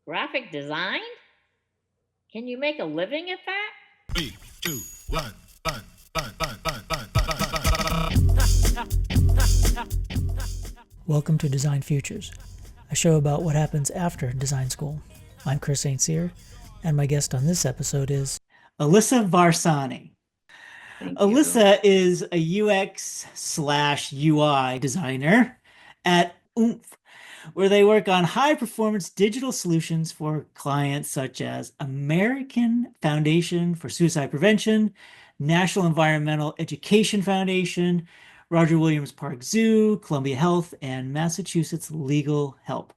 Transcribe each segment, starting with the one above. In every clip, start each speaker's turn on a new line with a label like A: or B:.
A: Graphic design? Can you make a living at that?
B: Three, two, one, fun, fun, fun, fun, fun, fun, fun.
C: Welcome to Design Futures, a show about what happens after design school. I'm Chris St. Cyr, and my guest on this episode is Alyssa Varsanyi.
D: Thank you.
C: Alyssa is a UX/UI designer at Oomph, where they work on high-performance digital solutions for clients such as American Foundation for Suicide Prevention, National Environmental Education Foundation, Roger Williams Park Zoo, Columbia Health, and Massachusetts Legal Help.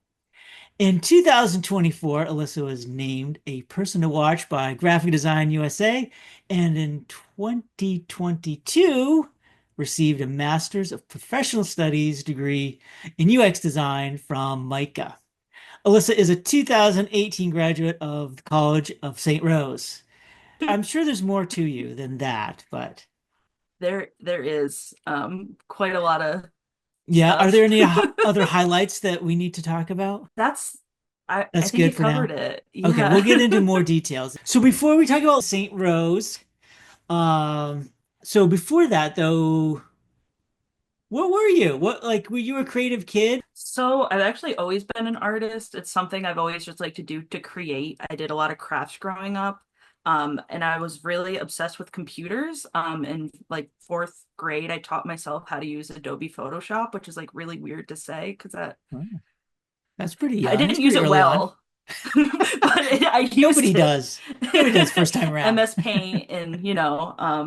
C: In 2024, Alyssa was named a person to watch by Graphic Design USA, and in 2022 received a Master's of Professional Studies degree in UX design from MICA. Alyssa is a 2018 graduate of the College of St. Rose. I'm sure there's more to you than that, but
D: there is quite a lot of
C: yeah.
D: stuff.
C: Are there any other highlights that we need to talk about?
D: I
C: That's
D: think
C: good
D: you
C: for now.
D: covered it.
C: Okay,
D: Yeah.
C: we'll get into more details. So before we talk about St. Rose, so before that though, what were you? Were you a creative kid?
D: So I've actually always been an artist. It's something I've always just liked to do, to create. I did a lot of crafts growing up. And I was really obsessed with computers. In like fourth grade, I taught myself how to use Adobe Photoshop, which is like really weird to say because
C: Oh, that's pretty
D: I
C: young.
D: didn't
C: That's
D: use
C: pretty
D: it
C: early on.
D: well. But I used
C: Nobody
D: it.
C: does. Nobody does first time around.
D: MS Paint and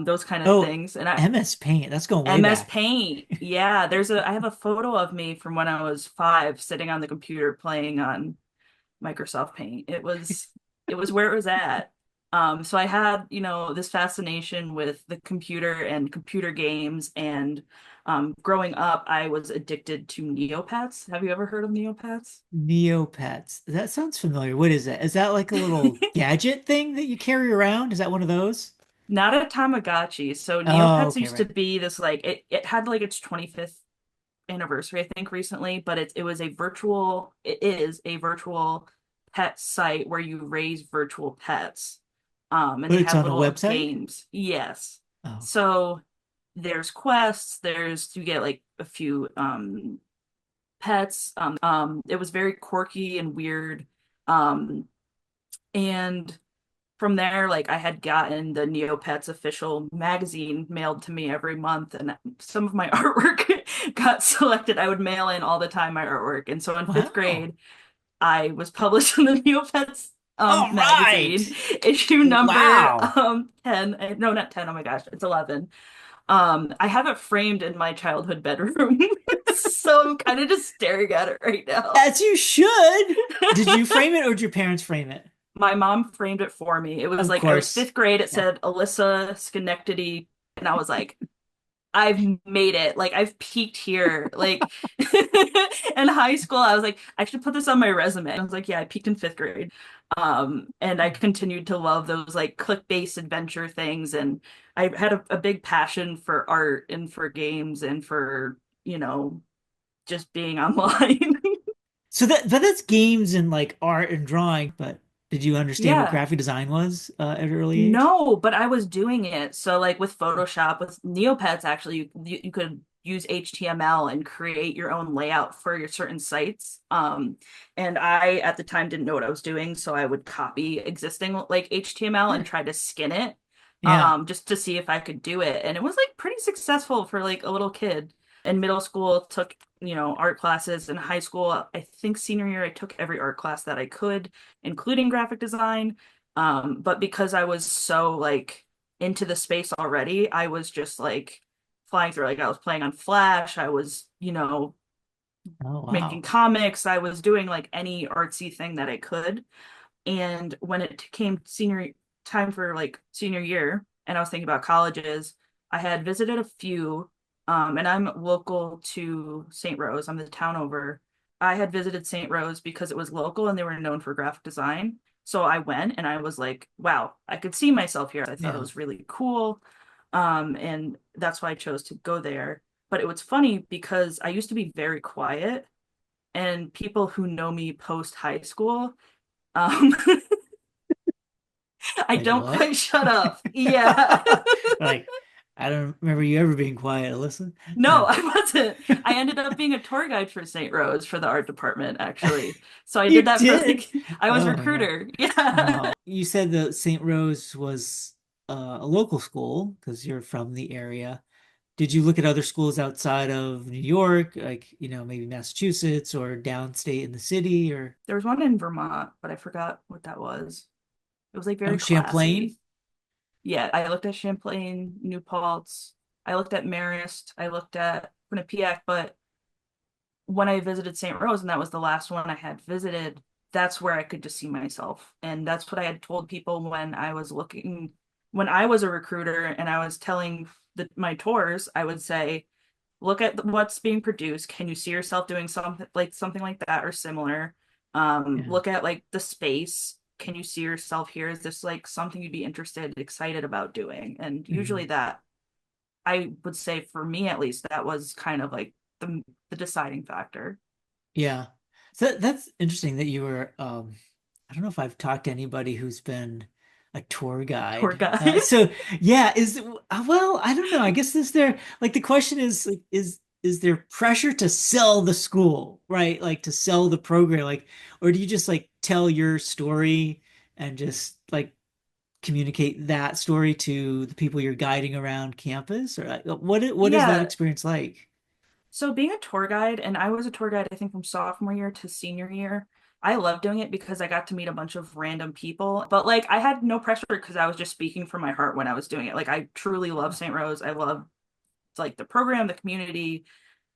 D: those kind of
C: Oh,
D: things. And
C: MS Paint. That's going way
D: MS
C: back.
D: Paint. Yeah, I have a photo of me from when I was 5 sitting on the computer playing on Microsoft Paint. It was where it was at. So I had, this fascination with the computer and computer games, and growing up I was addicted to Neopets. Have you ever heard of Neopets?
C: Neopets. That sounds familiar. What is that? Is that like a little gadget thing that you carry around? Is that one of those?
D: Not a Tamagotchi. So
C: Oh,
D: Neopets
C: okay,
D: used to
C: right.
D: be this, like, it had like its 25th anniversary, I think, recently, but it is a virtual pet site where you raise virtual pets. And
C: But
D: they
C: it's
D: have
C: on a
D: little
C: website?
D: games. Yes.
C: Oh,
D: So there's quests, you get like a few pets. It was very quirky and weird. Um, and from there, like, I had gotten the Neopets official magazine mailed to me every month, and some of my artwork got selected. I would mail in all the time my artwork. And so in fifth
C: wow.
D: grade, I was published in the Neopets
C: All
D: magazine,
C: right.
D: issue number
C: Wow.
D: 10. No, not 10. Oh my gosh, it's 11. I have it framed in my childhood bedroom. So I'm kind of just staring at it right now.
C: As you should. Did you frame it or did your parents frame it?
D: My mom framed it for me. It was
C: Of
D: like I was
C: course.
D: fifth grade. It
C: Yeah.
D: said Alyssa Schenectady, and I was like, I've made it. Like, I've peaked here. Like, in high school, I was like, I should put this on my resume. I was like, yeah, I peaked in fifth grade. And I continued to love those like click-based adventure things. And I had a big passion for art and for games and for, just being online.
C: So that's games and like art and drawing, but did you understand what
D: Yeah.
C: graphic design was at an early age?
D: No, but I was doing it. So like with Photoshop, with Neopets, actually, you could use HTML and create your own layout for your certain sites. And I at the time didn't know what I was doing, so I would copy existing like HTML and try to skin it,
C: Yeah.
D: just to see if I could do it. And it was like pretty successful for like a little kid. In middle school, took, art classes. In high school, I think senior year, I took every art class that I could, including graphic design. But because I was so like into the space already, I was just like flying through. Like, I was playing on Flash, I was,
C: Oh
D: making
C: wow.
D: comics, I was doing like any artsy thing that I could. And when it came senior time for like senior year, and I was thinking about colleges, I had visited a few, and I'm local to St. Rose. I'm the town over. I had visited St. Rose because it was local and they were known for graphic design. So I went and I was like, wow, I could see myself here. I thought it
C: Yeah.
D: was really cool. And that's why I chose to go there. But it was funny because I used to be very quiet, and people who know me post high school Um, I
C: Like
D: don't
C: what?
D: quite shut up. Yeah.
C: Like, I don't remember you ever being quiet, Alyssa.
D: No,
C: No.
D: I wasn't. I ended up being a tour guide for St. Rose for the art department, actually. So I did
C: You
D: that for
C: did?
D: like, I was
C: Oh my God.
D: recruiter. Yeah.
C: Oh, you said that St. Rose was a local school because you're from the area. Did you look at other schools outside of New York, like, maybe Massachusetts or downstate in the city or
D: There was one in Vermont, but I forgot what that was. It was like
C: oh,
D: very
C: Champlain?
D: classy. Yeah, I looked at Champlain, New Paltz. I looked at Marist. I looked at Quinnipiac, but when I visited St. Rose, and that was the last one I had visited, that's where I could just see myself. And that's what I had told people when I was looking, when I was a recruiter and I was telling my tours, I would say, look at what's being produced. Can you see yourself doing something like that or similar?
C: Yeah.
D: Look at like the space. Can you see yourself here? Is this like something you'd be interested, excited about doing? And
C: Mhm.
D: usually that I would say for me at least, that was kind of like the deciding factor.
C: Yeah. So that's interesting that you were I don't know if I've talked to anybody who's been a tour
D: Tour
C: guide.
D: guide.
C: So yeah, well, I don't know. I guess is there like the question is like is there pressure to sell the school, right? Like to sell the program, like, or do you just like tell your story and just like communicate that story to the people you're guiding around campus? Or like, what is that
D: Yeah.
C: experience like?
D: So being a tour guide, and I was a tour guide, I think from sophomore year to senior year, I love doing it because I got to meet a bunch of random people. But like I had no pressure because I was just speaking from my heart when I was doing it. Like I truly love St. Rose. I love like the program, the community,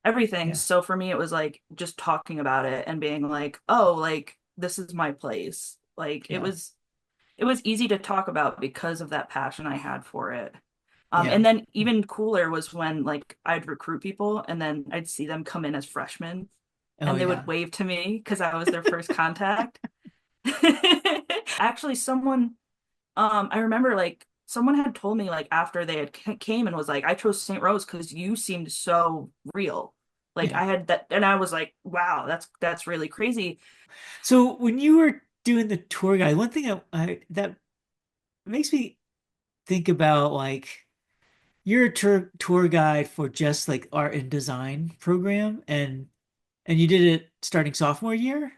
D: everything.
C: Yeah.
D: So for me, it was like just talking about it and being like, oh, like this is my place. Like
C: Yeah.
D: it was easy to talk about because of that passion I had for it.
C: Yeah.
D: And then even cooler was when like I'd recruit people and then I'd see them come in as freshmen
C: Oh
D: and they would
C: yeah.
D: wave to me because I was their first contact. Actually, I remember like someone had told me like after they had came and was like, I chose St. Rose because you seemed so real. Like
C: Yeah.
D: I had that, and I was like, wow, that's really crazy.
C: So when you were doing the tour guide, one thing that makes me think about like you're a tour guide for just like art and design program and you did it starting sophomore year?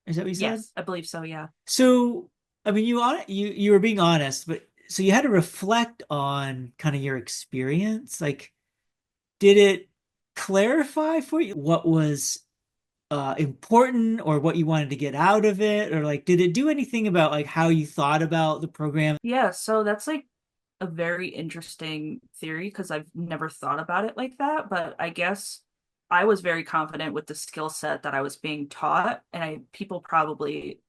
C: Is that what you said?
D: Yes, I believe so. Yeah.
C: So I mean you were being honest, but so you had to reflect on kind of your experience. Like did it clarify for you what was important or what you wanted to get out of it or like did it do anything about like how you thought about the program?
D: Yeah, so that's like a very interesting theory because I've never thought about it like that, but I guess I was very confident with the skill set that I was being taught, and I people probably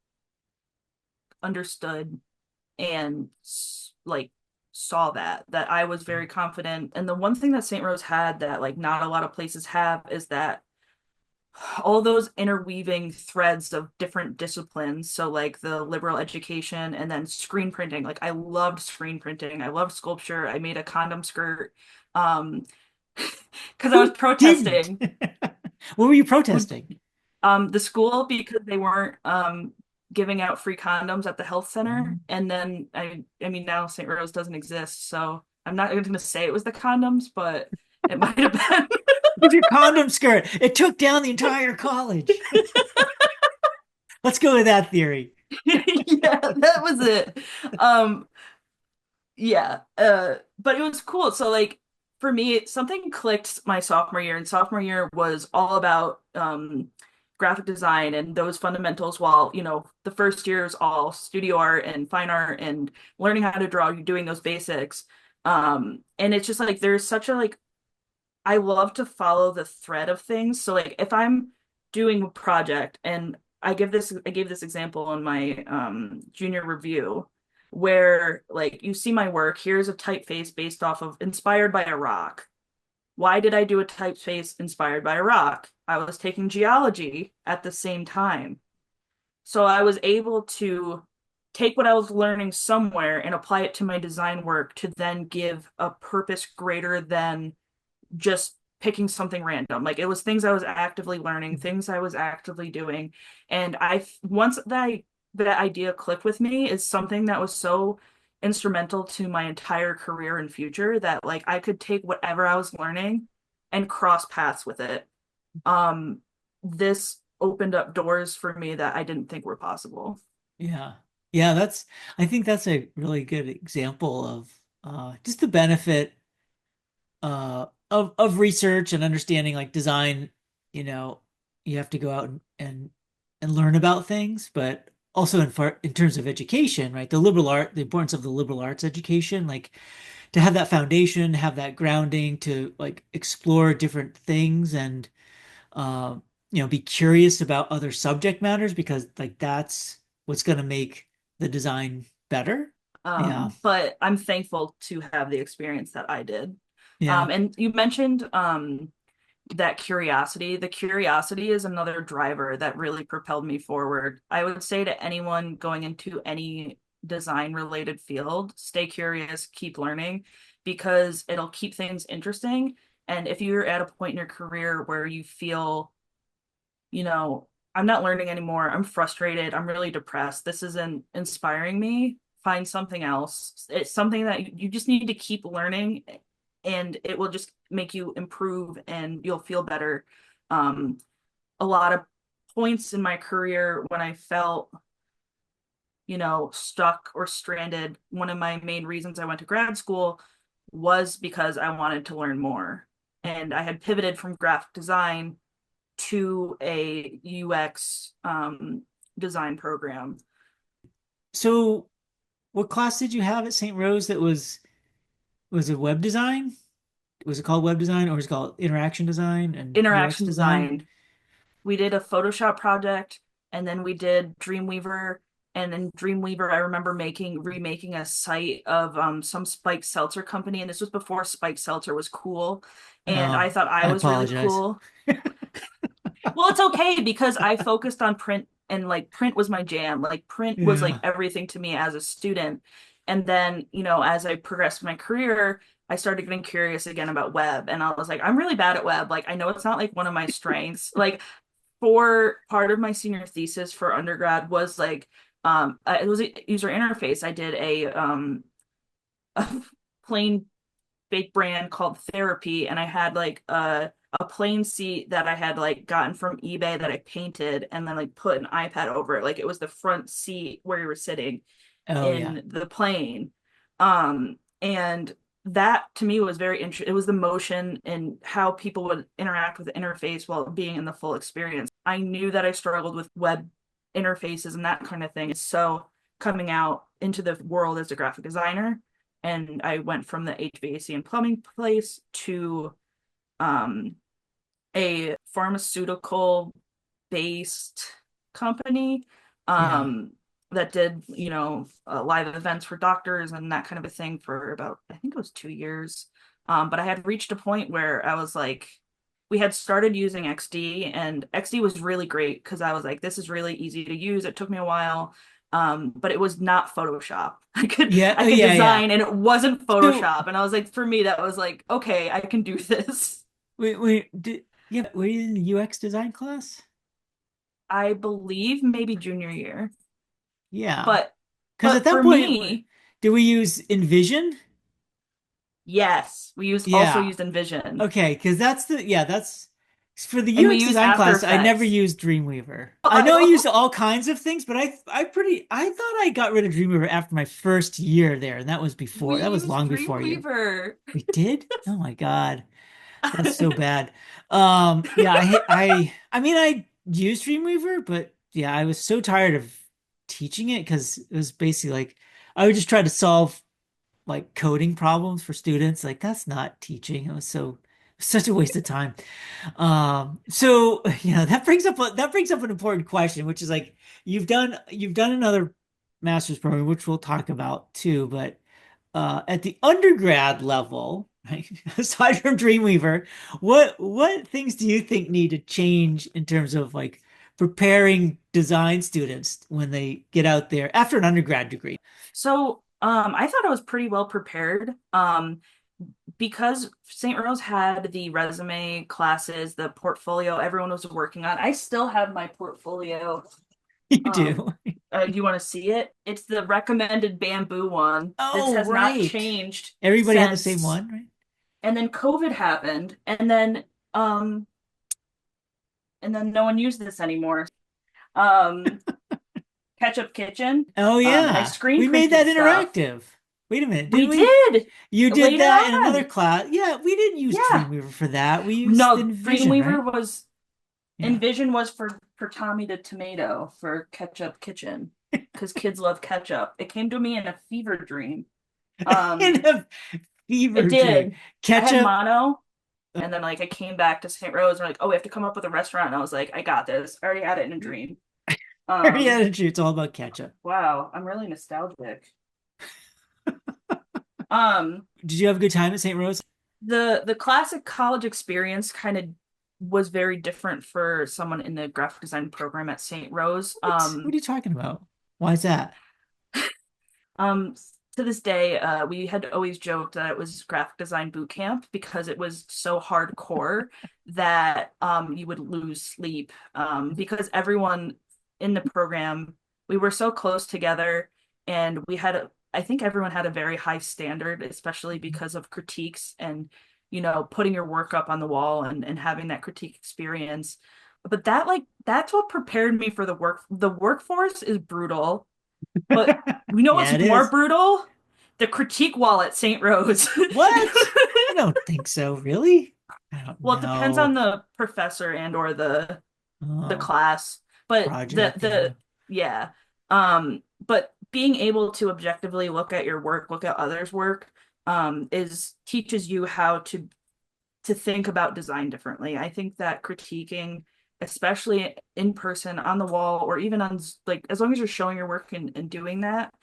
D: understood and like saw that I was very confident. And the one thing that St. Rose had that like not a lot of places have is that all those interweaving threads of different disciplines. So like the liberal education and then screen printing. Like I loved screen printing. I loved sculpture. I made a condom skirt um because I was
C: Who didn't?
D: protesting
C: What were you
D: who
C: protesting?
D: the school because they weren't giving out free condoms at the health center.
C: Um,
D: And then I mean now St. Rose doesn't exist, so I'm not going to say it was the condoms, but it might have been.
C: With your condom skirt, it took down the entire college. Let's go with that theory.
D: Yeah, that was it. Um, yeah, but it was cool. So like for me, something clicked my sophomore year, and sophomore year was all about graphic design and those fundamentals, while the first year is all studio art and fine art and learning how to draw, you're doing those basics. And it's just like there's such a like I love to follow the thread of things. So like if I'm doing a project and I gave this example in my junior review where like you see my work, here's a typeface based off of inspired by a rock. Why did I do a typeface inspired by a rock? I was taking geology at the same time. So I was able to take what I was learning somewhere and apply it to my design work to then give a purpose greater than just picking something random. Like it was things I was actively learning, things I was actively doing. And once that I that idea clicked with me is something that was so instrumental to my entire career and future that like I could take whatever I was learning and cross paths with it. Um, this opened up doors for me that I didn't think were possible.
C: Yeah. Yeah, I think that's a really good example of just the benefit of research and understanding like design, you know, you have to go out and learn about things, but also in terms of education, right? The importance of the liberal arts education, like to have that foundation, have that grounding to like explore different things and be curious about other subject matters because like that's what's going to make the design better. Yeah.
D: But I'm thankful to have the experience that I did.
C: Yeah.
D: And you mentioned that curiosity. The curiosity is another driver that really propelled me forward. I would say to anyone going into any design related field, stay curious, keep learning because it'll keep things interesting. And if you're at a point in your career where you feel, I'm not learning anymore, I'm frustrated, I'm really depressed, this isn't inspiring me, find something else. It's something that you just need to keep learning and it will just make you improve and you'll feel better. Um, a lot of points in my career when I felt, stuck or stranded, one of my main reasons I went to grad school was because I wanted to learn more. And I had pivoted from graphic design to a UX design program.
C: So what class did you have at St. Rose that was it web design? Was it called web design or was it called interaction design and UX
D: Interaction
C: design?
D: design. We did a Photoshop project and then we did Dreamweaver. And in Dreamweaver, I remember remaking a site of some spiked seltzer company. And this was before spiked seltzer was cool. And
C: Oh,
D: I thought I
C: I
D: was really
C: apologize.
D: cool. Well, it's okay because I focused on print and like print was my jam. Like print was like
C: Yeah.
D: everything to me as a student. And then, as I progressed my career, I started getting curious again about web. And I was like, I'm really bad at web. Like, I know it's not like one of my strengths. Like, for part of my senior thesis for undergrad was like, it was a user interface. I did a plain fake brand called Therapy, and I had like a plain seat that I had like gotten from eBay that I painted and then like put an iPad over it. Like it was the front seat where you were sitting
C: Oh yeah.
D: in the plane. And that to me was very interesting. It was the motion and how people would interact with the interface while being in the full experience. I knew that I struggled with web interfaces and that kind of thing. So coming out into the world as a graphic designer, and I went from the HVAC and plumbing place to um, a pharmaceutical based company
C: Yeah.
D: um, that did, live events for doctors and that kind of a thing for about, I think it was 2 years. But I had reached a point where I was like, we had started using XD and XD was really great because I was like, this is really easy to use. It took me a while. But it was not Photoshop. I could
C: Yeah.
D: I
C: Oh
D: could
C: yeah, yeah.
D: design and it wasn't
C: So
D: Photoshop. And I was like, for me, that was like, okay, I can do this.
C: were you in the UX design class?
D: I believe maybe junior year.
C: Yeah.
D: But
C: Because at
D: but
C: that
D: for
C: point,
D: me,
C: did we use Envision?
D: yes, we also
C: Yeah.
D: used Envision.
C: Okay, because that's for the
D: And we
C: UX
D: use
C: design
D: After
C: class, I never
D: Effects.
C: used Dreamweaver. I know I
D: I
C: used all kinds of things, but I thought I got rid of Dreamweaver after my first year there, and
D: we
C: that was
D: use
C: long before you.
D: Dreamweaver.
C: We did? Oh my God. That's so bad. Yeah, I mean I used Dreamweaver, but yeah, I was so tired of teaching it because it was basically like I would just try to solve like coding problems for students. Like that's not teaching. It was such a waste of time. So that brings up an important question, which is like you've done another master's program, which we'll talk about too, but at the undergrad level, right, aside from Dreamweaver, what things do you think need to change in terms of like preparing design students when they get out there after an undergrad degree?
D: So I thought I was pretty well prepared. Because St. Rose had the resume classes, the portfolio everyone was working on. I still have my portfolio.
C: You
D: Um,
C: do.
D: Do you want to see it? It's the recommended bamboo one. This
C: Oh,
D: has not
C: right.
D: changed
C: Everybody had the same
D: since.
C: one, right?
D: And then COVID happened, um, and then no one used this anymore. Um, Ketchup Kitchen.
C: Oh,
D: And I
C: yeah.
D: screen
C: We made that
D: printed stuff.
C: interactive. Wait a minute,
D: We
C: didn't we?
D: did
C: You did
D: later
C: that in another
D: on.
C: class. Yeah, we didn't use
D: Yeah.
C: Dreamweaver for that. We used
D: No,
C: Envision, right?
D: Dreamweaver was
C: Yeah.
D: Envision was for Tommy the Tomato for Ketchup Kitchen because kids love ketchup. It came to me in a fever dream.
C: In
D: Um,
C: a
D: it
C: fever dream.
D: did. I had
C: Ketchup.
D: mono, and then like I came back to St. Rose. And we're like, oh, we have to come up with a restaurant. And I was like, I got this. I already had it in a dream.
C: Yeah,
D: Um,
C: it's all about ketchup.
D: wow, I'm really nostalgic. Um,
C: Did you have a good time at St. Rose?
D: the classic college experience kind of was very different for someone in the graphic design program at St. Rose.
C: What? What are you talking about? Why is that?
D: Um, to this day, we had always joked that it was graphic design boot camp because it was so hardcore that you would lose sleep because everyone in the program, we were so close together and I think everyone had a very high standard, especially because of critiques and, putting your work up on the wall and having that critique experience. But that's what prepared me for the work. The workforce is brutal, but we know
C: Yeah,
D: what's
C: it
D: more
C: is.
D: brutal? The critique wall at St. Rose.
C: What? I don't think so, really. I don't
D: Well, it depends on
C: know.
D: the professor and or the
C: Oh,
D: class. But
C: project, yeah.
D: yeah. But being able to objectively look at your work, look at others' work, is teaches you how to think about design differently. I think that critiquing, especially in person on the wall or even on like as long as you're showing your work and doing that,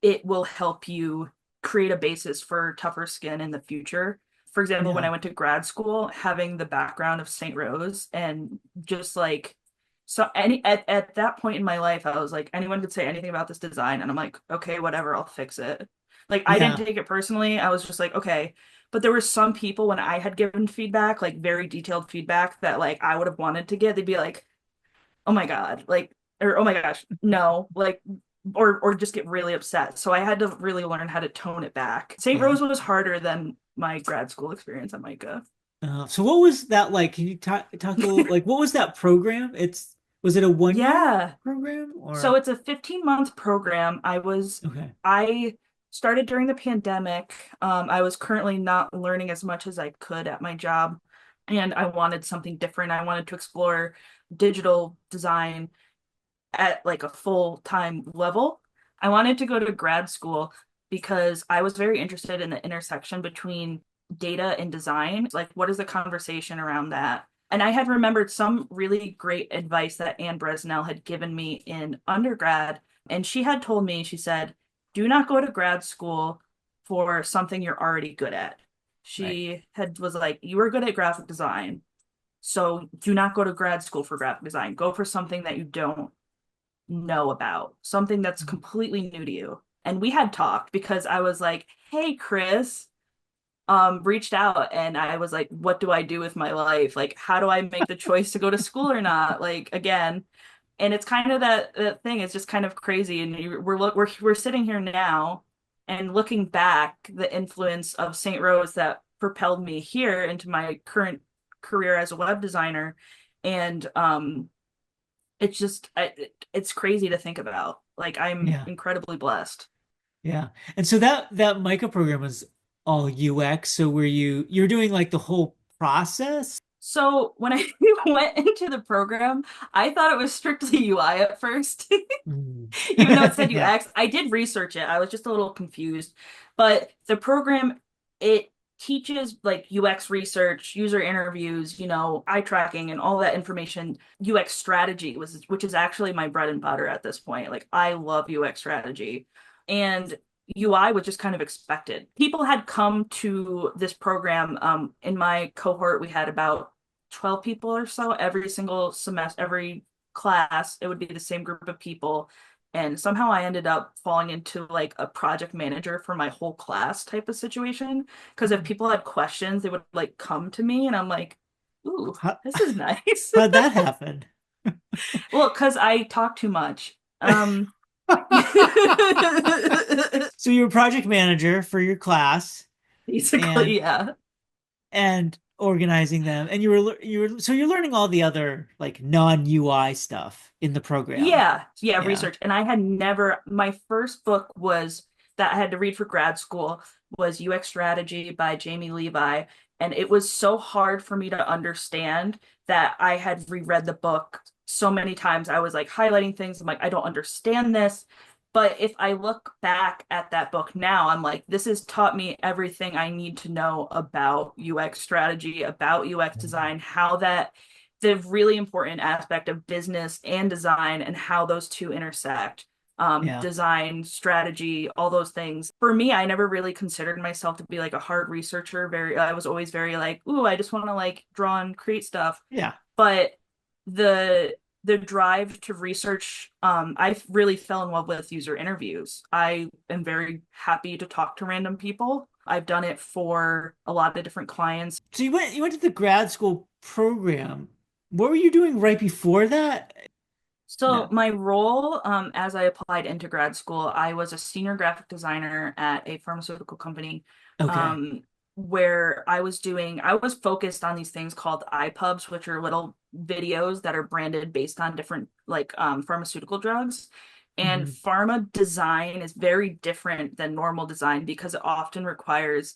D: it will help you create a basis for tougher skin in the future. For example, when I
C: Yeah.
D: went to grad school, having the background of St. Rose and just like so at that point in my life, I was like, anyone could say anything about this design, and I'm like, okay, whatever, I'll fix it. Like I didn't
C: Yeah.
D: take it personally. I was just like, okay. But there were some people when I had given feedback, like very detailed feedback that like I would have wanted to get, they'd be like, oh my God, like, or oh my gosh, no, like, or just get really upset. So I had to really learn how to tone it back. St.
C: Yeah.
D: Rose was harder than my grad school experience at Micah.
C: So what was that like? Can you talk a little like what was that program? Was it a 1 year
D: Yeah.
C: program
D: So
C: or
D: it's a 15-month program.
C: okay.
D: I started during the pandemic. I was currently not learning as much as I could at my job, and I wanted something different. I wanted to explore digital design at like a full-time level. I wanted to go to grad school because I was very interested in the intersection between data and design. Like, what is the conversation around that? And I had remembered some really great advice that Anne Bresnell had given me in undergrad. And she had told me, she said, do not go to grad school for something you're already good at.
C: Right.
D: She had was like, you are good at graphic design. So do not go to grad school for graphic design. Go for something that you don't know about, something that's completely new to you. And we had talked because I was like, hey, Chris, reached out and I was like, what do I do with my life? Like, how do I make the choice to go to school or not? Like, again, and it's kind of that thing. It's just kind of crazy. And we're sitting here now and looking back, the influence of St. Rose that propelled me here into my current career as a web designer. And it's just it's crazy to think about. Like I'm
C: Yeah.
D: incredibly blessed.
C: Yeah. And so that Micah program was all UX. So were you're doing like the whole process?
D: So when I went into the program, I thought it was strictly UI at first.
C: Mm.
D: Even though it said
C: Yeah.
D: UX, I did research it. I was just a little confused. But the program, it teaches like UX research, user interviews, eye tracking and all that information. UX strategy which is actually my bread and butter at this point. Like I love UX strategy. And UI was just kind of expected. People had come to this program. In my cohort, we had about 12 people or so every single semester, every class. It would be the same group of people, and somehow I ended up falling into like a project manager for my whole class type of situation. Because if people had questions, they would like come to me, and I'm like, ooh,
C: How,
D: this is nice.
C: how'd that happen?
D: Well, because I talk too much.
C: So you were project manager for your class
D: Basically,
C: and
D: yeah.
C: organizing them, and you're learning all the other like non-UI stuff in the program.
D: Yeah,
C: Yeah.
D: research. And I had never, my first book was that I had to read for grad school was UX Strategy by Jamie Levi. And it was so hard for me to understand that I had reread the book so many times. I was like highlighting things. I'm like, I don't understand this. But if I look back at that book now, I'm like, this has taught me everything I need to know about UX strategy, about UX design, how that the really important aspect of business and design and how those two intersect.
C: Yeah.
D: Design, strategy, all those things. For me, I never really considered myself to be like a hard researcher. I was always very like, ooh, I just want to like draw and create stuff.
C: Yeah.
D: But the the drive to research, I really fell in love with user interviews. I am very happy to talk to random people. I've done it for a lot of different clients.
C: So you went to the grad school program. What were you doing right before that?
D: So
C: No.
D: my role, as I applied into grad school, I was a senior graphic designer at a pharmaceutical company,
C: Okay.
D: um, where I was focused on these things called iPubs, which are little videos that are branded based on different like pharmaceutical drugs. And
C: Hmm.
D: pharma design is very different than normal design because it often requires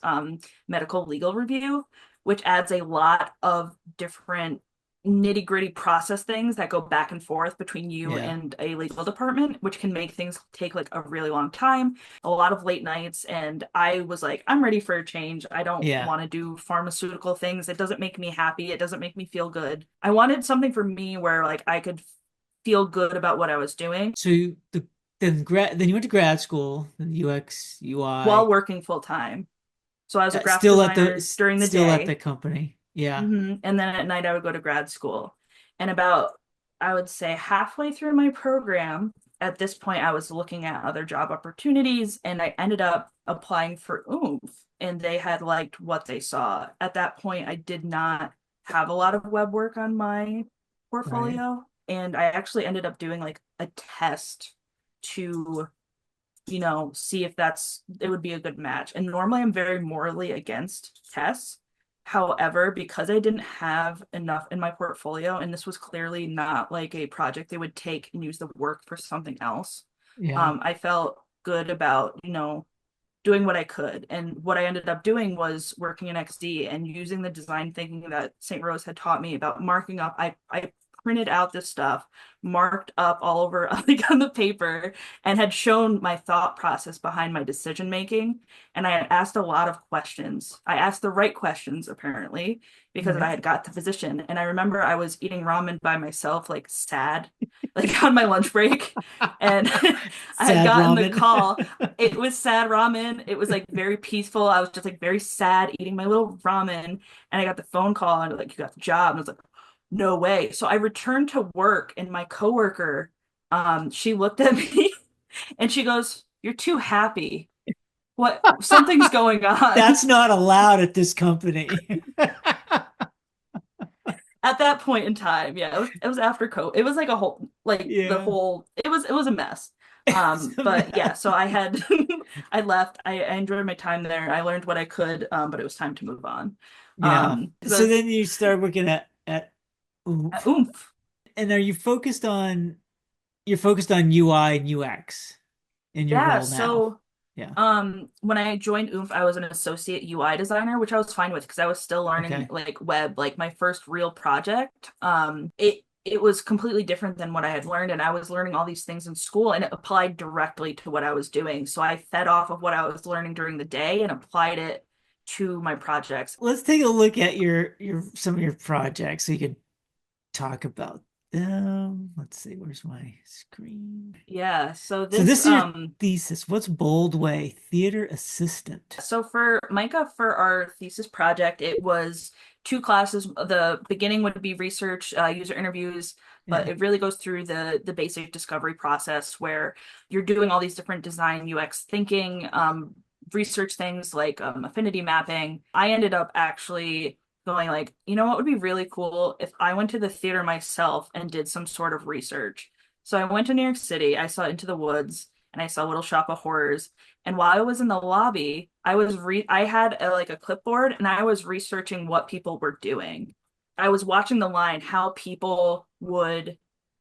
D: medical legal review, which adds a lot of different nitty-gritty process things that go back and forth between you
C: Yeah.
D: and a legal department, which can make things take like a really long time, a lot of late nights. And I was like, I'm ready for a change. I don't
C: Yeah.
D: want to do pharmaceutical things. It doesn't make me happy. It doesn't make me feel good. I wanted something for me where like I could feel good about what I was doing
C: So then you went to grad school, UX,
D: while
C: UI,
D: working full time. So I was a graphic designer during the
C: still at the
D: day.
C: company. Yeah.
D: And then at night, I would go to grad school. And about, I would say, halfway through my program, at this point, I was looking at other job opportunities and I ended up applying for Oomph. And they had liked what they saw. At that point, I did not have a lot of web work on my
C: Right.
D: portfolio. And I actually ended up doing like a test to see if it would be a good match. And normally I'm very morally against tests. However, because I didn't have enough in my portfolio, and this was clearly not like a project they would take and use the work for something else,
C: Yeah.
D: I felt good about, doing what I could. And what I ended up doing was working in XD and using the design thinking that St. Rose had taught me about marking up. I printed out this stuff, marked up all over like on the paper, and had shown my thought process behind my decision making. And I had asked a lot of questions. I asked the right questions, apparently, because I
C: Right.
D: had got the position. And I remember I was eating ramen by myself, like sad, like on my lunch break. And I had
C: Sad
D: gotten the
C: ramen.
D: call. It was sad ramen. It was like very peaceful. I was just like very sad eating my little ramen. And I got the phone call and like, you got the job. And I was like, no way. So I returned to work and my coworker, she looked at me and she goes, "You're too happy. What? Something's going on."
C: That's not allowed at this company.
D: At that point in time, yeah, it was after COVID. It was like a whole like the
C: Yeah.
D: whole it was a mess.
C: It's a
D: But yeah, so
C: mess.
D: I had I left. I enjoyed my time there. I learned what I could, but it was time to move on.
C: Yeah.
D: Because I
C: So
D: was
C: then you start working at
D: at
C: Oomph.
D: Oomph.
C: And are you focused on UI and UX in your
D: Yeah,
C: role now?
D: so
C: Yeah.
D: when I joined Oomph, I was an associate UI designer, which I was fine with because I was still learning
C: Okay.
D: like web, like my first real project. It was completely different than what I had learned, and I was learning all these things in school, and it applied directly to what I was doing. So I fed off of what I was learning during the day and applied it to my projects.
C: Let's take a look at your some of your projects so you can talk about them. Let's see, where's my screen?
D: Yeah, so
C: So
D: this
C: this is your thesis. What's Bold Way? Theater assistant.
D: So for Micah, for our thesis project, it was two classes. The beginning would be research, user interviews, but
C: Yeah.
D: it really goes through the basic discovery process where you're doing all these different design UX thinking, research things like affinity mapping. I ended up actually going like, what would be really cool if I went to the theater myself and did some sort of research. So I went to New York City. I saw Into the Woods. and I saw Little Shop of Horrors. And while I was in the lobby, I had like a clipboard and I was researching what people were doing. I was watching the line, how people would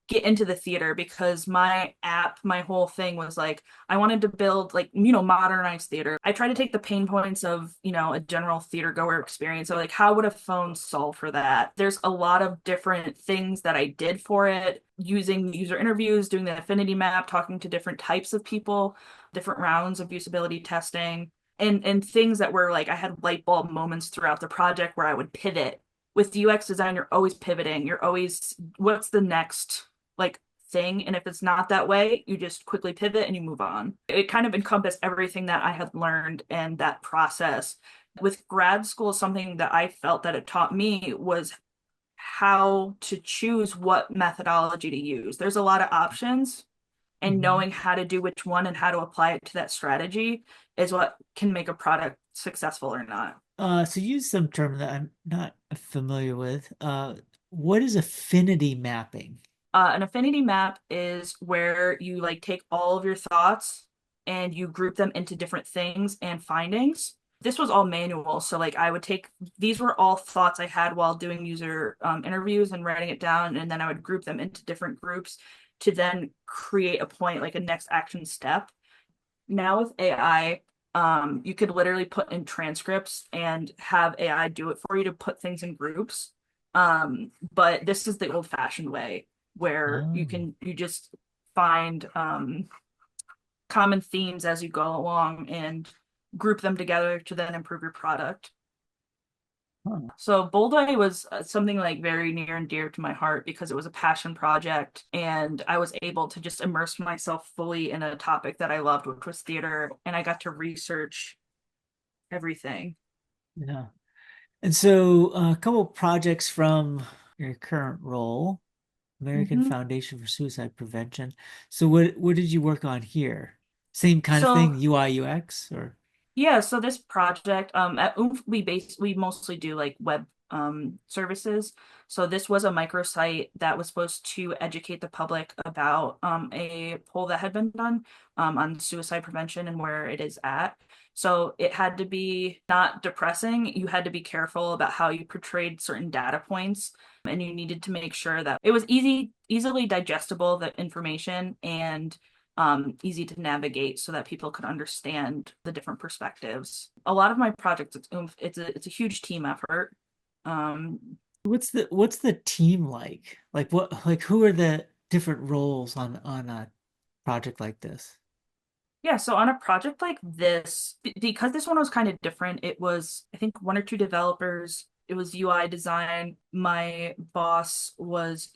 D: get into the theater because my app, my whole thing was like, I wanted to build like, modernized theater. I try to take the pain points of, a general theater goer experience. So like, how would a phone solve for that? There's a lot of different things that I did for it, using user interviews, doing the affinity map, talking to different types of people, different rounds of usability testing. And things that were like I had light bulb moments throughout the project where I would pivot. With UX design, you're always pivoting. You're always, what's the next like thing? And if it's not that way, you just quickly pivot and you move on. It kind of encompassed everything that I had learned and that process. With grad school, something that I felt that it taught me was how to choose what methodology to use. There's a lot of options, and
C: Mhm.
D: knowing how to do which one and how to apply it to that strategy is what can make a product successful or not.
C: So use some term that I'm not familiar with. What is affinity mapping?
D: An affinity map is where you like take all of your thoughts and you group them into different things and findings. This was all manual, so like I would take these were all thoughts I had while doing user interviews and writing it down, and then I would group them into different groups to then create a point, like a next action step. Now with AI, you could literally put in transcripts and have AI do it for you to put things in groups. But this is the old-fashioned way where
C: Oh,
D: you just find common themes as you go along and group them together to then improve your product.
C: huh.
D: So Boldeye was something like very near and dear to my heart because it was a passion project and I was able to just immerse myself fully in a topic that I loved, which was theater, and I got to research everything.
C: Yeah. And so a couple projects from your current role, American
D: Hmm.
C: Foundation for Suicide Prevention. So what did you work on here? Same kind of
D: So
C: thing, UI UX or
D: yeah, so this project, at Oomph, we mostly do like web services. So this was a microsite that was supposed to educate the public about a poll that had been done on suicide prevention and where it is at. So it had to be not depressing. You had to be careful about how you portrayed certain data points, and you needed to make sure that it was easily digestible, the information, and easy to navigate so that people could understand the different perspectives. A lot of my projects, it's a huge team effort. Um,
C: what's the team like? Like who are the different roles on a project like this?
D: Yeah, so on a project like this, because this one was kind of different, it was, I think, one or two developers. It was UI design. My boss was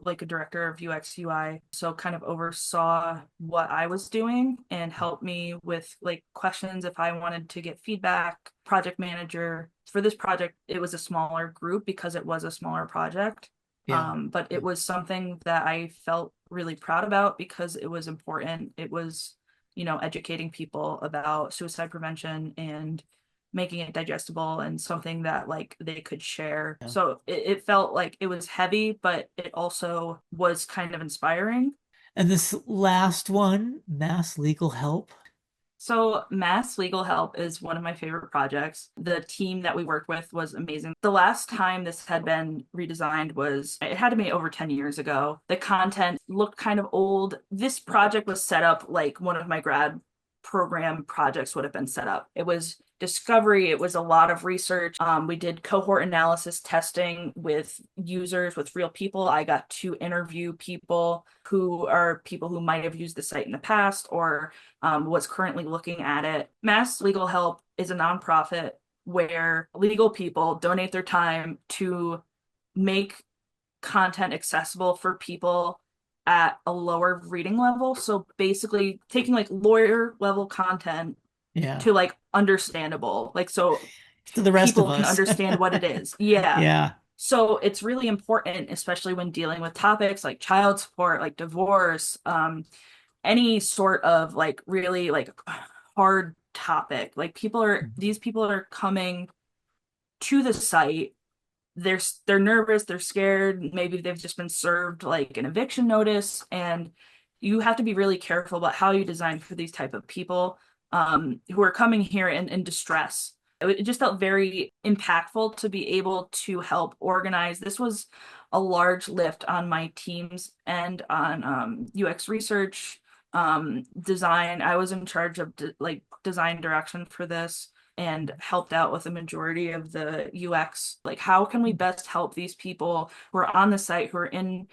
D: like a director of UX UI, so kind of oversaw what I was doing and helped me with like questions if I wanted to get feedback. Project manager. For this project, it was a smaller group because it was a smaller project.
C: Yeah.
D: But it was something that I felt really proud about because it was important. It was educating people about suicide prevention and making it digestible and something that like they could share.
C: Yeah.
D: So it felt like it was heavy, but it also was kind of inspiring.
C: And this last one, mass legal help.
D: So, Mass Legal Help is one of my favorite projects. The team that we worked with was amazing. The last time this had been redesigned was, it had to be over 10 years ago. The content looked kind of old. This project was set up like one of my grad program projects would have been set up. It was discovery, it was a lot of research. We did cohort analysis testing with users, with real people. I got to interview people who might have used the site in the past or was currently looking at it. Mass Legal Help is a nonprofit where legal people donate their time to make content accessible for people at a lower reading level. So basically taking like lawyer level content
C: Yeah.
D: to like understandable, like so
C: To the rest of
D: people can
C: us.
D: understand what it is. Yeah.
C: Yeah.
D: So it's really important, especially when dealing with topics like child support, like divorce, any sort of like really like hard topic. Like these people are coming to the site. They're nervous, they're scared, maybe they've just been served like an eviction notice, and you have to be really careful about how you design for these type of people who are coming here in distress. It just felt very impactful to be able to help organize. This was a large lift on my teams and on UX research, design. I was in charge of like design direction for this and helped out with the majority of the UX. Like, how can we best help these people who are on the site who are in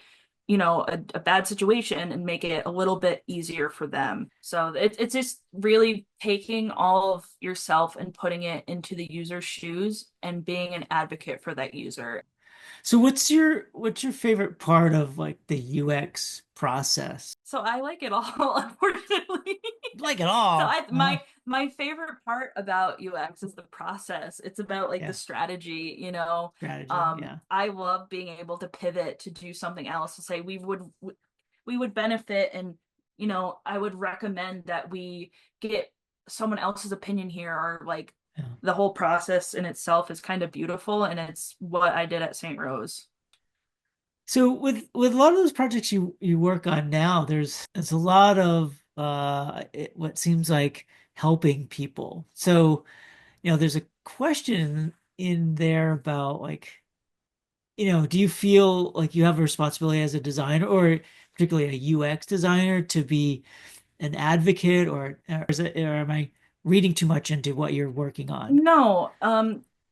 D: a bad situation and make it a little bit easier for them. So it's just really taking all of yourself and putting it into the user's shoes and being an advocate for that user.
C: So what's your favorite part of like the UX process?
D: So I like it all, unfortunately.
C: Like it
D: So
C: all.
D: I my favorite part about UX is the process. It's about like the
C: Yeah.
D: strategy.
C: Strategy. Yeah.
D: I love being able to pivot to do something else to say we would benefit and I would recommend that we get someone else's opinion here or like
C: Yeah.
D: the whole process in itself is kind of beautiful and it's what I did at St. Rose.
C: So with a lot of those projects you work on now, there's a lot of what seems like helping people. So, there's a question in there about like, do you feel like you have a responsibility as a designer or particularly a UX designer to be an advocate or am I reading too much into what you're working on?
D: No,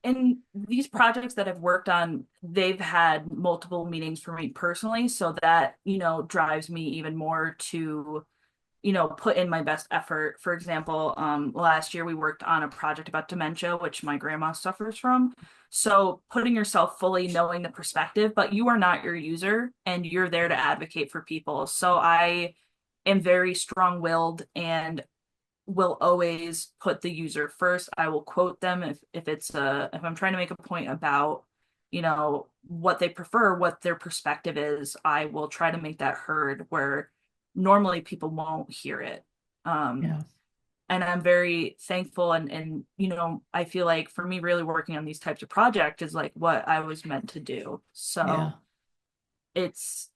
D: in these projects that I've worked on, they've had multiple meanings for me personally, so that, drives me even more to, put in my best effort. For example, last year we worked on a project about dementia, which my grandma suffers from. So putting yourself fully knowing the perspective, but you are not your user and you're there to advocate for people. So I am very strong-willed and will always put the user first. I will quote them if I'm trying to make a point about, what they prefer, what their perspective is, I will try to make that heard where normally people won't hear it. Um,
C: Yeah.
D: and I'm very thankful and I feel like for me really working on these types of projects is like what I was meant to do.
C: Yeah.
D: So it's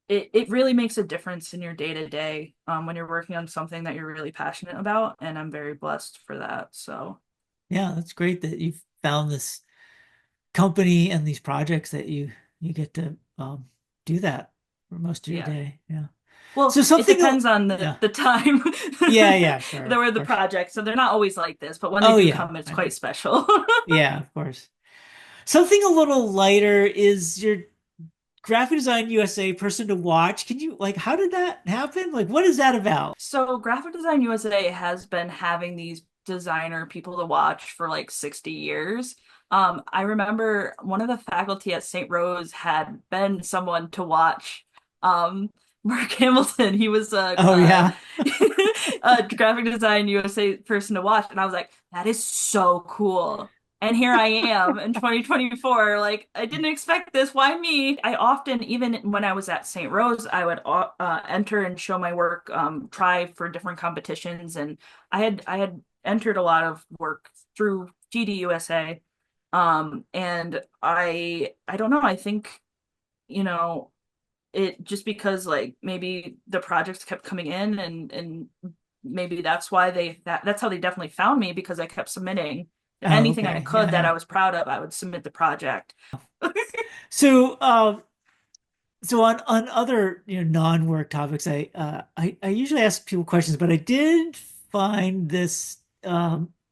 D: it really makes a difference in your day to day when you're working on something that you're really passionate about, and I'm very blessed for that. So
C: Yeah, that's great that you've found this company and these projects that you get to do that for most of your
D: yeah.
C: day. Yeah.
D: Well,
C: So
D: it
C: something,
D: depends on the
C: yeah,
D: the time
C: yeah, yeah, sure,
D: there
C: of
D: were the
C: course.
D: projects, so they're not always like this, but when they
C: Oh
D: do
C: yeah,
D: come, it's
C: I know.
D: quite special.
C: Yeah, of course. Something a little lighter is your graphic design USA person to watch. Can you like how did that happen? Like what is that about?
D: So Graphic Design USA has been having these designer people to watch for like 60 years. I remember one of the faculty at St. Rose had been someone to watch. Mark Hamilton, he was
C: Oh yeah.
D: a Graphic Design USA person to watch, and I was like, that is so cool. And here I am in 2024. Like, I didn't expect this. Why me? I often, even when I was at St. Rose, I would enter and show my work, try for different competitions, and I had entered a lot of work through GDUSA. And I don't know. I think you know it just because like maybe the projects kept coming in and maybe that's why that's how they definitely found me because I kept submitting
C: Oh,
D: anything I
C: okay. Yeah,
D: could that
C: yeah.
D: I was proud of, I would submit the project.
C: So so on other non-work topics, I usually ask people questions, but I did find this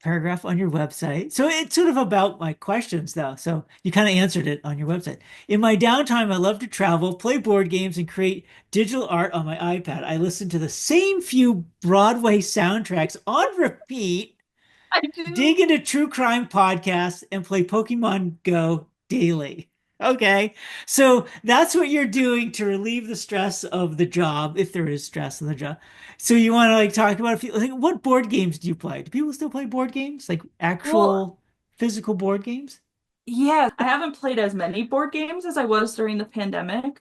C: paragraph on your website. So it's sort of about my questions though. So you kind of answered it on your website. In my downtime, I love to travel, play board games, and create digital art on my iPad. I listen to the same few Broadway soundtracks on repeat,
D: I do.
C: dig into true crime podcasts, and play Pokemon Go daily. Okay. So that's what you're doing to relieve the stress of the job, if there is stress in the job. So you want to like talk about a few, like what board games do you play? Do people still play board games? Like
D: Well,
C: actual physical board games?
D: yeah, I haven't played as many board games as I was during the pandemic.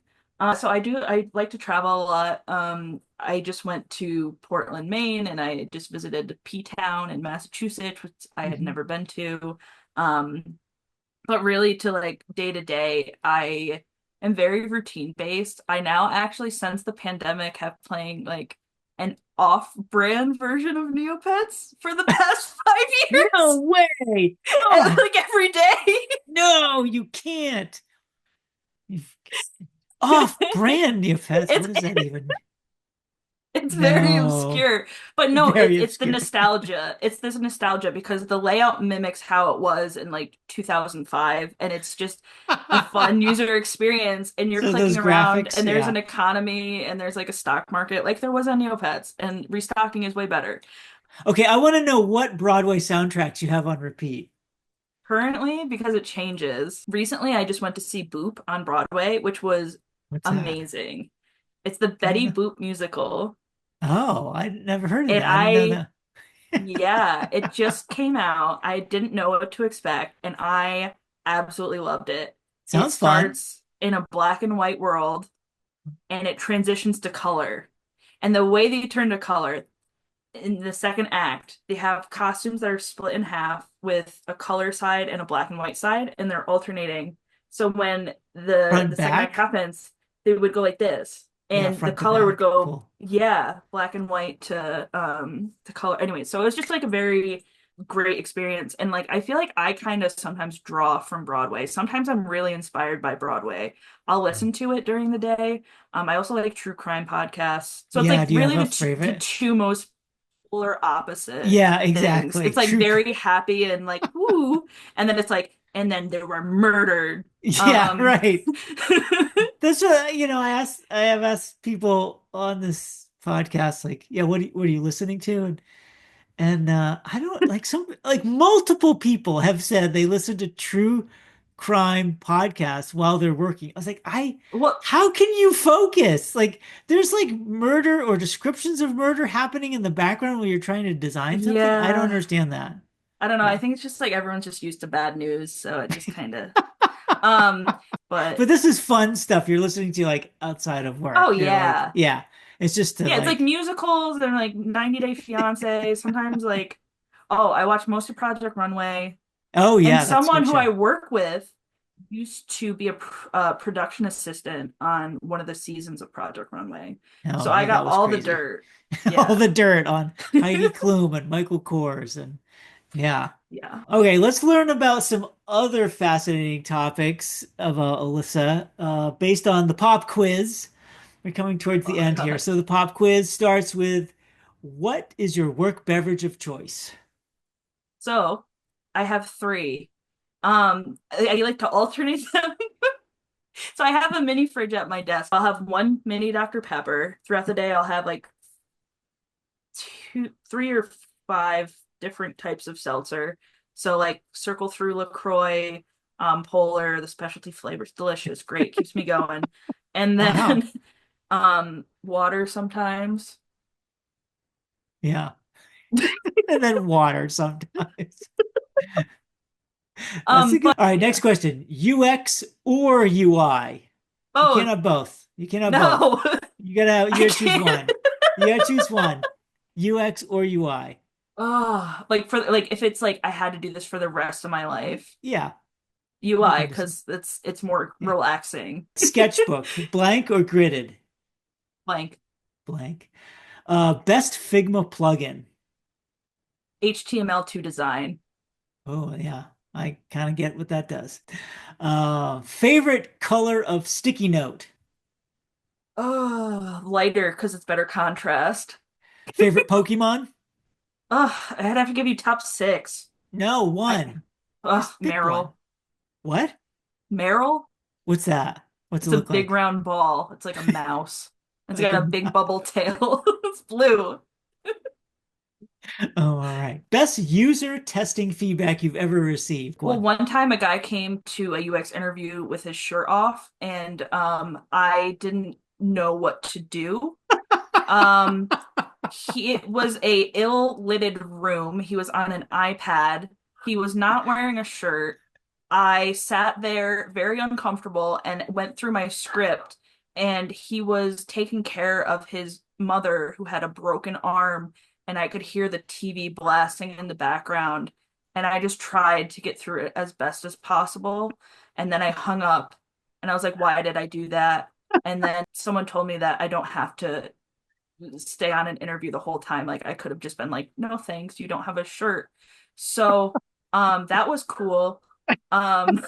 D: So I like to travel a lot. I just went to Portland, Maine, and I just visited P-Town in Massachusetts, which I had
C: Hmm.
D: never been to. But really to like day to day, I and very routine based. I now actually, since the pandemic, have playing like an off-brand version of Neopets for the past 5 years.
C: No way.
D: And
C: Oh,
D: like every day.
C: no, you can't. You've- Off-brand Neopets.
D: It's
C: What does that even mean?
D: it's very
C: No,
D: obscure. But no,
C: very
D: it's the
C: obscure.
D: nostalgia. It's this nostalgia because the layout mimics how it was in like 2005, and it's just a fun user experience, and you're
C: So those
D: clicking around
C: graphics,
D: and there's
C: yeah.
D: an economy and there's like a stock market like there was on Neopets, and restocking is way better.
C: Okay, I want to know what Broadway soundtracks you have on repeat.
D: Currently, because it changes. Recently, I just went to see Boop on Broadway, which was
C: What's that?
D: amazing. It's the
C: I don't
D: Betty
C: know.
D: Boop musical.
C: Oh, I never heard of
D: And
C: that. I didn't know that.
D: yeah, it just came out. I didn't know what to expect, and I absolutely loved it. It
C: Sounds fun.
D: starts in a black and white world, and it transitions to color. And the way they turn to color in the second act, they have costumes that are split in half with a color side and a black and white side, and they're alternating. So when
C: Front
D: the second act
C: back?
D: happens, they would go like this,
C: Yeah,
D: and the
C: front to
D: color would
C: back.
D: go,
C: Cool.
D: yeah, black and white to color. Anyway, so it was just like a very great experience. And like I feel like I kind of sometimes draw from Broadway. Sometimes I'm really inspired by Broadway. I'll listen to it during the day. I also like true crime podcasts. So it's
C: Yeah,
D: like
C: do you have
D: really
C: a
D: the
C: favorite?
D: two most polar opposite
C: Yeah,
D: things.
C: exactly.
D: It's like
C: True.
D: very happy and like woo, and then it's like, and then they were murdered.
C: Yeah,
D: Um,
C: right. That's what, I have asked people on this podcast, like, yeah, what are you listening to? And I don't like multiple people have said they listen to true crime podcasts while they're working. I was like,
D: well,
C: how can you focus? Like, there's like murder or descriptions of murder happening in the background while you're trying to design something. I don't
D: yeah,
C: understand that.
D: I don't know. I
C: Yeah.
D: think it's just like everyone's just used to bad news, so it just kind of, um,
C: But
D: but
C: this is fun stuff you're listening to like outside of
D: oh
C: work. You're like,
D: yeah.
C: yeah, it's just to
D: Yeah, it's like
C: like,
D: musicals and like 90 Day Fiance. Sometimes like, oh, I watch most of Project Runway.
C: oh
D: And
C: yeah, that's a
D: someone
C: good
D: who
C: show.
D: I work with used to be a production assistant on one of the seasons of Project Runway.
C: Oh
D: So I
C: yeah, that
D: got
C: was
D: all the
C: crazy.
D: dirt.
C: All
D: Yeah.
C: the dirt on Heidi Klum and Michael Kors and yeah.
D: Yeah.
C: Okay, let's learn about some other fascinating topics of Alyssa, based on the pop quiz. We're coming towards the
D: Oh
C: end here.
D: God.
C: So the pop quiz starts with, what is your work beverage of choice?
D: So I have three. I like to alternate them. So I have a mini fridge at my desk. I'll have one mini Dr. Pepper. Throughout the day, I'll have like three or five different types of seltzer. So like Circle Through LaCroix, Polar, the specialty flavors, delicious, great, keeps me going. And
C: Wow.
D: then water sometimes.
C: Yeah. And then water sometimes. That's a good.
D: But
C: All right, next
D: yeah.
C: question. UX or UI? You can't
D: Both.
C: have both. You can't have both.
D: No,
C: You
D: I
C: gotta choose
D: can't.
C: one. You gotta choose one. UX or UI.
D: Oh, like for like if it's like I had to do this for the rest of my life,
C: Yeah, you
D: UI
C: can just
D: because it's more
C: yeah.
D: relaxing.
C: Sketchbook, blank or gridded?
D: Like
C: Blank. Best Figma plugin.
D: HTML2 design.
C: Oh yeah, I kind of get what that does. Favorite color of sticky note.
D: Oh, lighter because it's better contrast.
C: Favorite Pokemon?
D: Oh, I'd have to give you top six.
C: No,
D: I
C: one.
D: oh,
C: Just pick one.
D: Meryl.
C: What?
D: Meryl?
C: What's that? What's it
D: It's a
C: look
D: big
C: like?
D: round ball. It's like a mouse. It's
C: Like
D: got
C: a
D: a big
C: mouse.
D: bubble tail. It's blue.
C: Oh, all right. Best user testing feedback you've ever received.
D: Well,
C: One.
D: one time a guy came to a UX interview with his shirt off, and I didn't know what to do. Um, it was a ill-lighted room. He was on an iPad. He was not wearing a shirt. I sat there very uncomfortable and went through my script, and he was taking care of his mother who had a broken arm, and I could hear the TV blasting in the background. And I just tried to get through it as best as possible. And then I hung up And I was like, why did I do that? And then someone told me that I don't have to stay on an interview the whole time. Like I could have just been like, no thanks, you don't have a shirt. So that was cool. Um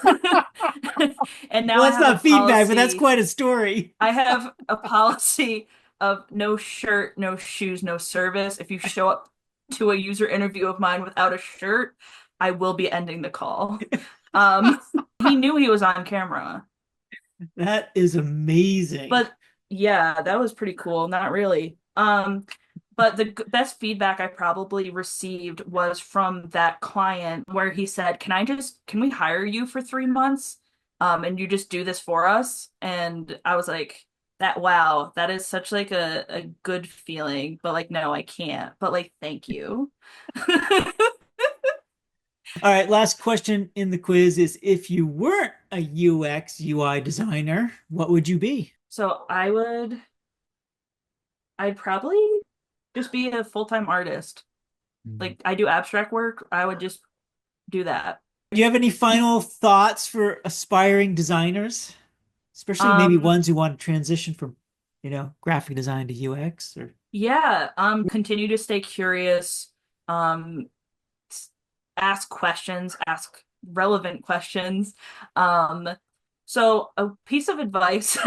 D: and now
C: Well,
D: I
C: that's
D: have a
C: not feedback, but that's
D: policy.
C: quite a story.
D: I have a policy of no shirt, no shoes, no service. If you show up to a user interview of mine without a shirt, I will be ending the call. Um, he knew he was on camera,
C: That is amazing.
D: but yeah, that was pretty cool. Not really. But the best feedback I probably received was from that client where he said, can we hire you for 3 months? And you just do this for us? And I was like, wow, that is such like a good feeling, but like, no, I can't. But like, thank you.
C: All right, last question in the quiz is if you weren't a UX UI designer, what would you be?
D: So I'd probably just be a full-time artist. Like I do abstract work, I would just do that.
C: Do you have any final thoughts for aspiring designers, especially maybe
D: Um,
C: ones who want to transition from, graphic design to UX or
D: yeah, continue to stay curious, um, ask questions, ask relevant questions. Um, so a piece of advice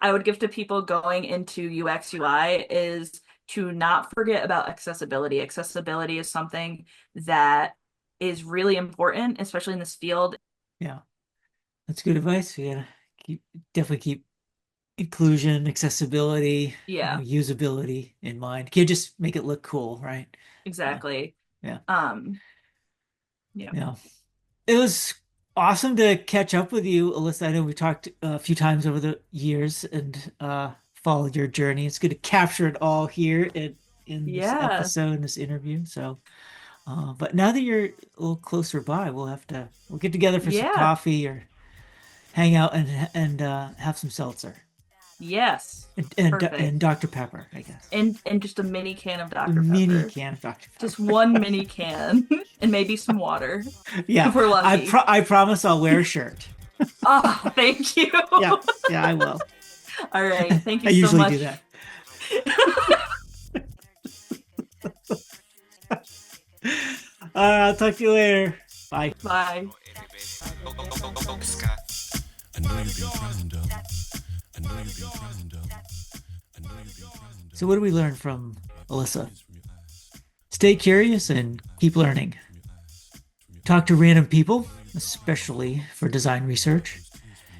D: I would give to people going into UX UI is to not forget about accessibility. Accessibility is something that is really important, especially in this field.
C: yeah, that's good advice. We gotta definitely keep inclusion, accessibility,
D: Yeah,
C: usability in mind. Can't just make it look cool, right? Yeah,
D: exactly.
C: yeah,
D: Um, yeah.
C: yeah. It was awesome to catch up with you, Alyssa. I know we talked a few times over the years and followed your journey. It's good to capture it all here in this
D: Yeah.
C: episode, in this interview. So, but now that you're a little closer by, we'll get together for some
D: Yeah.
C: coffee or hang out and have some seltzer
D: Yes.
C: and
D: Perfect.
C: Dr. Pepper, I guess.
D: And just a mini can of
C: A
D: Dr.
C: mini
D: Pepper.
C: can of Dr.
D: Just
C: Pepper.
D: one mini can and maybe some water
C: Yeah,
D: if we're lucky.
C: I promise I'll wear a shirt.
D: Oh, thank you.
C: Yeah, yeah, I will.
D: All right. Thank
C: I
D: you so
C: usually do
D: much.
C: that. I'll talk to you later. Bye.
D: Bye.
C: So, what do we learn from Alyssa? Stay curious and keep learning. Talk to random people, especially for design research,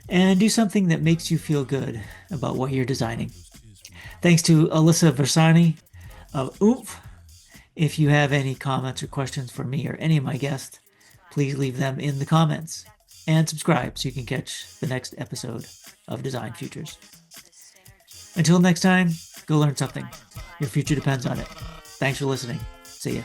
C: and do something that makes you feel good about what you're designing. Thanks to Alyssa Varsanyi of Oomph. If you have any comments or questions for me or any of my guests, please leave them in the comments and subscribe so you can catch the next episode of Design Futures. Until next time, go learn something. Your future depends on it. Thanks for listening. See ya.